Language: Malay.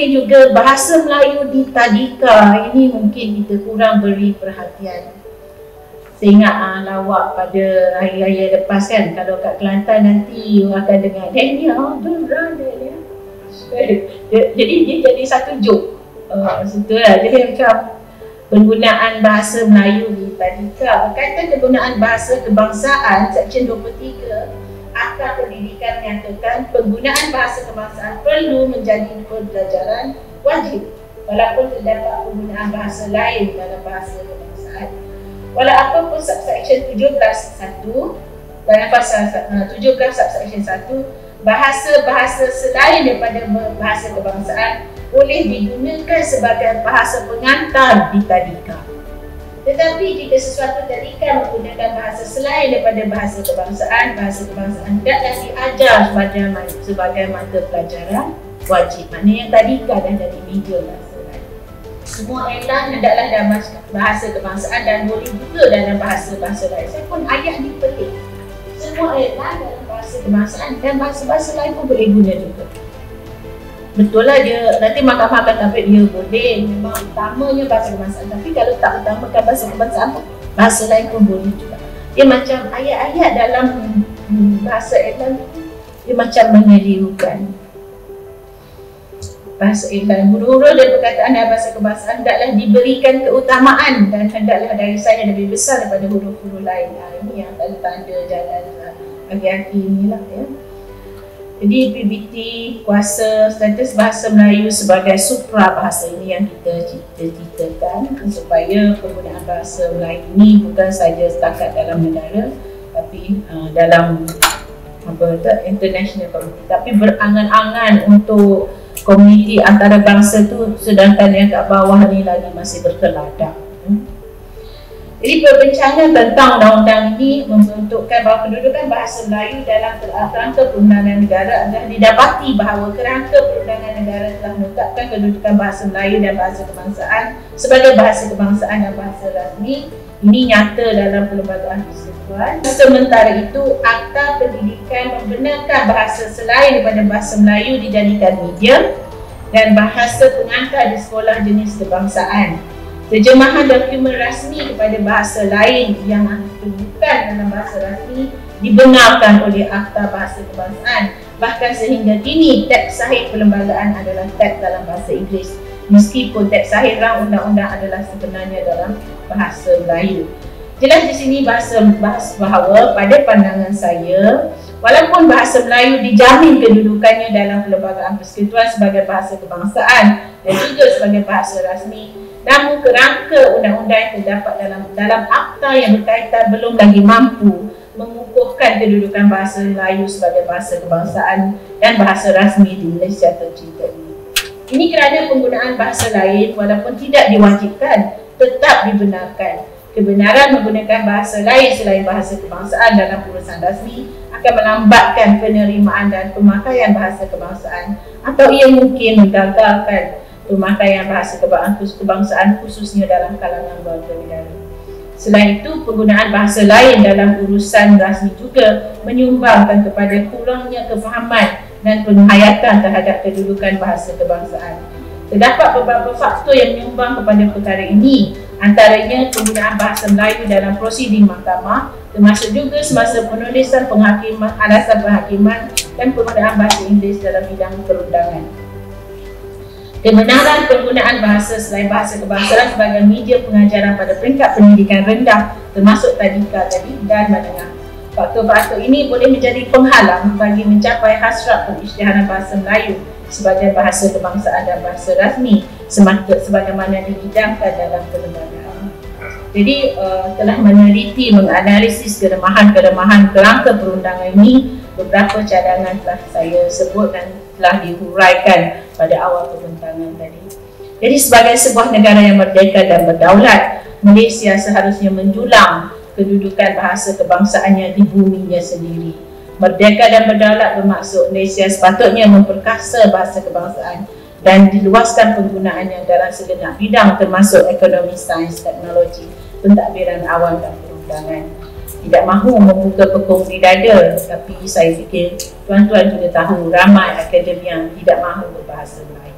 Mungkin juga bahasa Melayu di tadika ini mungkin kita kurang beri perhatian. Saya ingat lawak pada hari-hari lepas kan, kalau kat Kelantan nanti orang akan dengar Daniel, Daniel. Jadi dia jadi satu joke. Betul lah. Jadi macam penggunaan bahasa Melayu di tadika berkaitan penggunaan bahasa kebangsaan, Seksyen 23 Akta Pendidikan menyatakan penggunaan bahasa kebangsaan perlu menjadi pembelajaran wajib walaupun terdapat penggunaan bahasa lain dalam bahasa kebangsaan. Walaupun subsection 17.1 dalam pasal 17 subsection 1, bahasa-bahasa selain daripada bahasa kebangsaan boleh digunakan sebagai bahasa pengantar di tadika. Tetapi jika sesuatu tadika menggunakan bahasa selain daripada bahasa kebangsaan tidaklah diajar sebagai mata pelajaran wajib. Maknanya yang tadika dah jadi media bahasa lain. Semua iklan hendaklah dalam bahasa kebangsaan dan boleh juga dalam bahasa-bahasa lain. Saya pun ayat ni pelik. Semua iklan dalam bahasa kebangsaan dan bahasa-bahasa lain pun boleh guna juga. Betul lah dia, nanti mahkamah akan tampil dia boleh, memang utamanya bahasa kebangsaan. Tapi kalau tak utamakan bahasa kebangsaan pun, bahasa lain pun boleh juga. Dia macam ayat-ayat dalam bahasa iklan tu, dia macam menirukan. Bahasa iklan, huruf-huruf dan perkataan dalam bahasa kebangsaan hendaklah diberikan keutamaan dan hendaklah dari saya lebih besar daripada huruf-huruf lain. Ini yang tanda-tanda jalan aki-aki inilah ya. Jadi PBT kuasa status bahasa Melayu sebagai supra bahasa ini yang kita cita-citakan supaya penggunaan bahasa Melayu ini bukan saja setakat dalam negara tapi dalam international community, tapi berangan-angan untuk komuniti antarabangsa tu, sedangkan yang kat bawah ni lagi masih berkeladang. Jadi perbincangan tentang undang-undang ini membentukkan bahawa kedudukan bahasa Melayu dalam kerangka perundangan negara adalah didapati bahawa kerangka perundangan negara telah menetapkan kedudukan bahasa Melayu dan bahasa kebangsaan sebagai bahasa kebangsaan dan bahasa rasmi. Ini nyata dalam perlembagaan persekutuan. Sementara itu, Akta Pendidikan membenarkan bahasa selain daripada bahasa Melayu dijadikan media dan bahasa pengantar di sekolah jenis kebangsaan. Terjemahan dokumen rasmi kepada bahasa lain yang bukan dalam bahasa rasmi dibenarkan oleh Akta Bahasa Kebangsaan. Bahkan sehingga kini teks sahih perlembagaan adalah teks dalam bahasa Inggeris, meskipun teks sahih rang undang-undang adalah sebenarnya dalam bahasa Melayu. Jelas di sini bahasa bahawa pada pandangan saya, walaupun bahasa Melayu dijamin kedudukannya dalam perlembagaan persekutuan sebagai bahasa kebangsaan dan juga sebagai bahasa rasmi, namun kerangka undang-undang yang terdapat dalam akta yang berkaitan belum lagi mampu mengukuhkan kedudukan bahasa Melayu sebagai bahasa kebangsaan dan bahasa rasmi di Malaysia tercinta ini. Ini kerana penggunaan bahasa lain walaupun tidak diwajibkan tetap dibenarkan. Kebenaran menggunakan bahasa lain selain bahasa kebangsaan dalam urusan rasmi akan melambatkan penerimaan dan pemakaian bahasa kebangsaan atau ia mungkin menggagalkan pemakaian bahasa kebangsaan khususnya dalam kalangan warga negara. Selain itu, penggunaan bahasa lain dalam urusan rasmi juga menyumbangkan kepada kurangnya kefahaman dan penghayatan terhadap kedudukan bahasa kebangsaan. Terdapat beberapa faktor yang menyumbang kepada perkara ini, antaranya penggunaan bahasa Melayu dalam prosiding mahkamah, termasuk juga semasa penulisan penghakiman, alasan penghakiman dan penggunaan bahasa Inggeris dalam bidang perundangan. Kebenaran penggunaan bahasa selain bahasa kebangsaan sebagai media pengajaran pada peringkat pendidikan rendah termasuk tadika tadi dan menengah. Faktor-faktor ini boleh menjadi penghalang bagi mencapai hasrat pengisytiharan bahasa Melayu sebagai bahasa kebangsaan dan bahasa rasmi sebagaimana dihidangkan dalam perlembagaan. Jadi telah meneliti, menganalisis kelemahan-kelemahan kerangka perundangan ini, beberapa cadangan telah saya sebut dan telah dihuraikan pada awal pembentangan tadi. Jadi sebagai sebuah negara yang merdeka dan berdaulat, Malaysia seharusnya menjulang kedudukan bahasa kebangsaannya di buminya sendiri. Merdeka dan berdaulat bermaksud Malaysia sepatutnya memperkasa bahasa kebangsaan dan diluaskan penggunaannya dalam segenap bidang termasuk ekonomi, sains, teknologi, pentadbiran awam dan perundangan. Tidak mahu membuka pekung di dada, tapi saya fikir tuan-tuan juga tahu ramai akademi yang tidak mahu berbahasa Melayu.